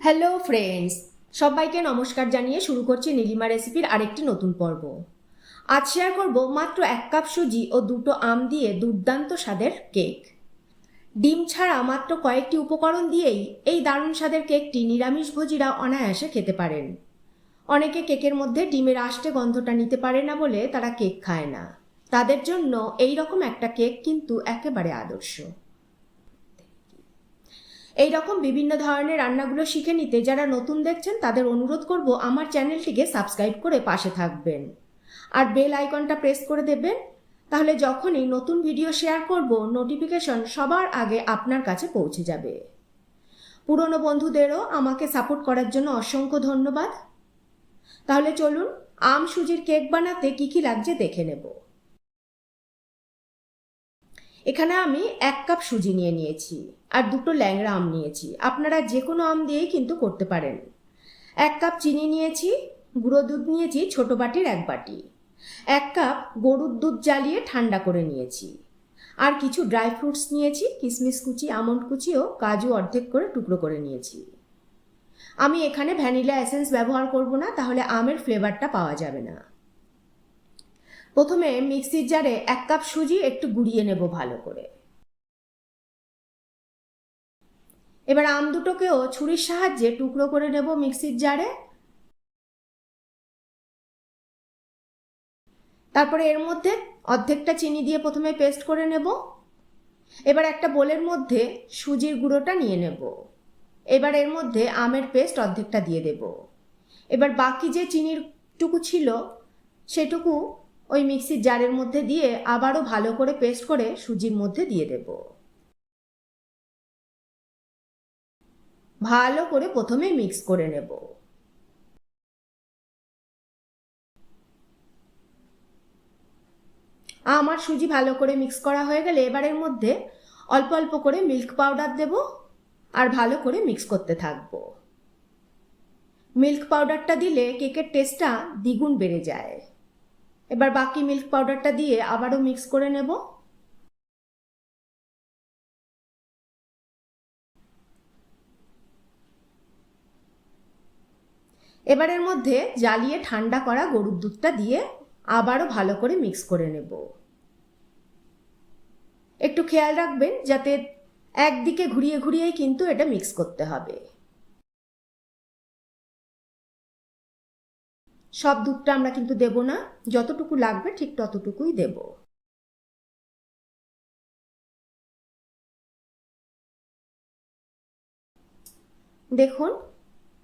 Hello friends, সবাইকে নমস্কার জানিয়ে শুরু করছি নীলিমা রেসিপির আরেকটি নতুন পর্ব। আজ শেয়ার করব মাত্র 1 কাপ সুজি ও 2টো আম দিয়ে দুর্দান্ত স্বাদের কেক। ডিম ছাড়া মাত্র কয়েকটি উপকরণ দিয়েই এই দারুণ স্বাদের কেকটি নিরামিষভোজীরা অনায়াসে খেতে পারেন। অনেকে কেকের মধ্যে ডিমের আষ্টে গন্ধটা নিতে পারে না বলে তারা কেক খায় না। তাদের জন্য এই রকম একটা কেক কিন্তু একেবারে আদর্শ। এই রকম বিভিন্ন ধরনের রান্নাগুলো শিখে নিতে যারা নতুন দেখছেন তাদের অনুরোধ করব আমার চ্যানেলটিকে সাবস্ক্রাইব করে পাশে থাকবেন আর বেল আইকনটা প্রেস করে দেবেন। তাহলে যখনই নতুন ভিডিও শেয়ার করব নোটিফিকেশন সবার আগে আপনার কাছে পৌঁছে যাবে। পুরনো বন্ধুদেরও আমাকে সাপোর্ট করার জন্য অসংখ্য ধন্যবাদ। তাহলে চলুন আম সুজির কেক বানাতে কি কি লাগছে দেখে নেব। এখানে আমি 1 কাপ সুজি নিয়েছি আর 2টো ল্যাংড়া আম নিয়েছি। আপনারা যে কোনো আম দিয়েই কিন্তু করতে পারেন। 1 কাপ চিনি নিয়েছি, গুঁড়ো দুধ নিয়েছি ছোট বাটির 1 বাটি, 1 কাপ গরুর দুধ জ্বালিয়ে ঠান্ডা করে নিয়েছি, আর কিছু ড্রাই ফ্রুটস নিয়েছি, কিশমিশ কুচি, আমন্ড কুচি ও কাজু অর্ধেক করে টুকরো করে নিয়েছি। আমি এখানে ভ্যানিলা এসেন্স ব্যবহার করব না, তাহলে আমের ফ্লেভারটা পাওয়া যাবে না। প্রথমে মিক্সির জারে 1 কাপ সুজি একটু গুঁড়িয়ে নেব ভালো করে। এবার আম দুটোকেও ছুরির সাহায্যে টুকরো করে নেব মিক্সির জারে। তারপরে এর মধ্যে অর্ধেকটা চিনি দিয়ে প্রথমে পেস্ট করে নেব। এবার একটা বোলের মধ্যে সুজির গুঁড়োটা নিয়ে নেব। এবার এর মধ্যে আমের পেস্ট অর্ধেকটা দিয়ে দেব। এবার বাকি যে চিনির টুকু ছিল সেটুকু ওই মিক্সির জারের মধ্যে দিয়ে আবারও ভালো করে পেস্ট করে সুজির মধ্যে দিয়ে দেব। ভালো করে প্রথমে মিক্স করে নেব। আমার সুজি ভালো করে মিক্স করা হয়ে গেলে এবার এর মধ্যে অল্প অল্প করে মিল্ক পাউডার দেব আর ভালো করে মিক্স করতে থাকবো। মিল্ক পাউডারটা দিলে কেকের টেস্টটা দ্বিগুণ বেড়ে যায়। এবার বাকি মিল্ক পাউডারটা দিয়ে আবারও মিক্স করে নেব। এবারের মধ্যে জ্বালিয়ে ঠান্ডা করা গরুর দুধটা দিয়ে আবারও ভালো করে মিক্স করে নেব। একটু খেয়াল রাখবেন যাতে একদিকে ঘুরিয়ে ঘুরিয়েই কিন্তু এটা মিক্স করতে হবে। সব দুধটা আমরা কিন্তু দেব না, যতটুকু লাগবে ঠিক ততটুকুই দেব। দেখুন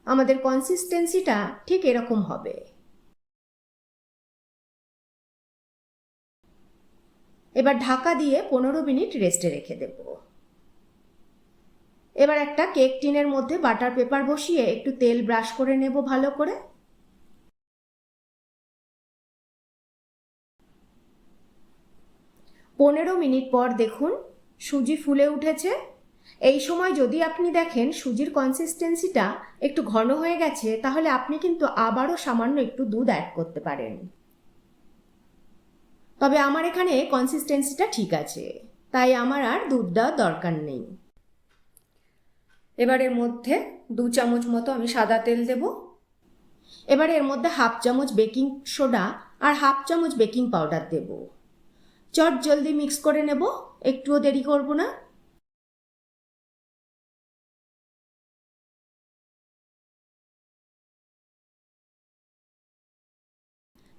আমাদের কনসিস্টেন্সিটা ঠিক এরকম হবে। এবার ঢাকা দিয়ে 15 মিনিট রেস্টে রেখে দেব। এবার একটা কেক টিনের মধ্যে বাটার পেপার বসিয়ে একটু তেল ব্রাশ করে নেব ভালো করে। পনেরো মিনিট পর দেখুন সুজি ফুলে উঠেছে। এই সময় যদি আপনি দেখেন সুজির কনসিস্টেন্সিটা একটু ঘন হয়ে গেছে তাহলে আপনি কিন্তু আবারও সামান্য একটু দুধ অ্যাড করতে পারেন। তবে আমার এখানে কনসিস্টেন্সিটা ঠিক আছে, তাই আমার আর দুধ দেওয়ার দরকার নেই। এবার এর মধ্যে 2 চামচ মতো আমি সাদা তেল দেব। এবার এর মধ্যে 1/2 চামচ বেকিং সোডা আর 1/2 চামচ বেকিং পাউডার দেব। চট জলদি মিক্স করে নেব, একটুও দেরি করব না।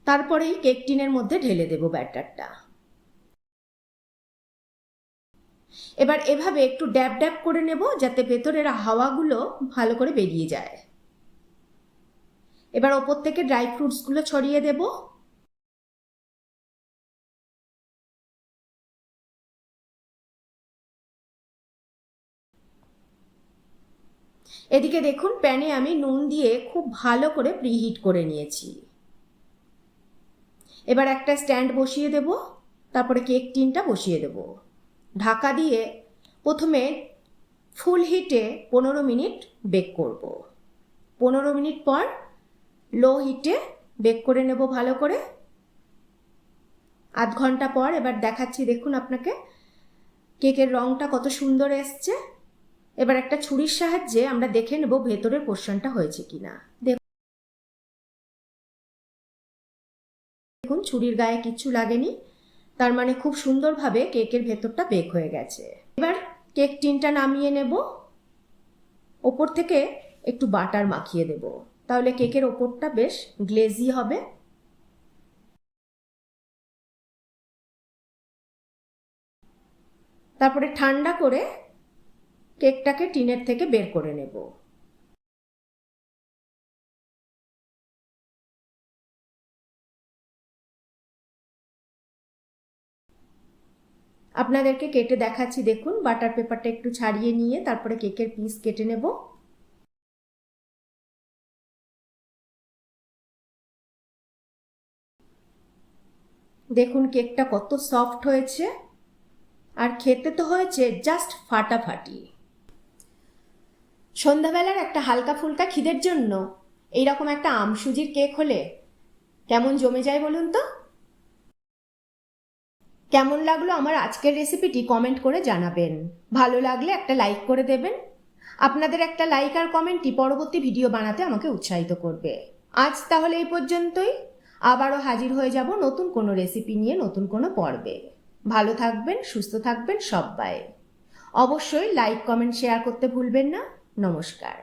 তারপরেই কেক টিনের মধ্যে ঢেলে দেব ব্যাটারটা। এবার এভাবে একটু ড্যাব ড্যাব করে নেব যাতে ভেতরের হাওয়াগুলো ভালো করে বেরিয়ে যায়। এবার ওপর থেকে ড্রাই ফ্রুটসগুলো ছড়িয়ে দেব। এদিকে দেখুন প্যানে আমি নুন দিয়ে খুব ভালো করে প্রিহিট করে নিয়েছি। এবার একটা স্ট্যান্ড বসিয়ে দেব, তারপরে কেক টিনটা বসিয়ে দেব। ঢাকা দিয়ে প্রথমে ফুল হিটে 15 মিনিট বেক করব। 15 মিনিট পর লো হিটে বেক করে নেব ভালো করে। আধ ঘন্টা পর এবার দেখাচ্ছি, দেখুন আপনাকে কেকের রংটা কত সুন্দর এসছে। এবার একটা ছুরির সাহায্যে আমরা দেখে নেব ভেতরের পোর্শনটা হয়েছে কিনা। দেখুন ছুরির গায়ে কিচ্ছু লাগেনি, তার মানে খুব সুন্দরভাবে কেকের ভেতরটা বেক হয়ে গেছে। এবার কেক টিনটা নামিয়ে নেব, ওপর থেকে একটু বাটার মাখিয়ে দেব, তাহলে কেকের ওপরটা বেশ গ্লেজি হবে। তারপরে ঠান্ডা করে কেকটাকে টিনের থেকে বের করে নেব। আপনাদেরকে কেটে দেখাচ্ছি, দেখুন বাটার পেপারটা একটু ছাড়িয়ে নিয়ে তারপরে কেকের পিস কেটে নেব। দেখুন কেকটা কত সফট হয়েছে, আর খেতে তো হয়েছে জাস্ট ফাটাফাটি। সন্ধ্যাবেলার একটা হালকা ফুলকা খিদের জন্য এইরকম একটা আমসুজির কেক হলে কেমন জমে যায় বলুন তো। কেমন লাগলো আমার আজকের রেসিপিটি কমেন্ট করে জানাবেন। ভালো লাগলে একটা লাইক করে দেবেন। আপনাদের একটা লাইক আর কমেন্টই পরবর্তী ভিডিও বানাতে আমাকে উৎসাহিত করবে। আজ তাহলে এই পর্যন্তই, আবারও হাজির হয়ে যাব নতুন কোনো রেসিপি নিয়ে নতুন কোনো পর্বে। ভালো থাকবেন, সুস্থ থাকবেন সবাই। অবশ্যই লাইক, কমেন্ট, শেয়ার করতে ভুলবেন না। নমস্কার।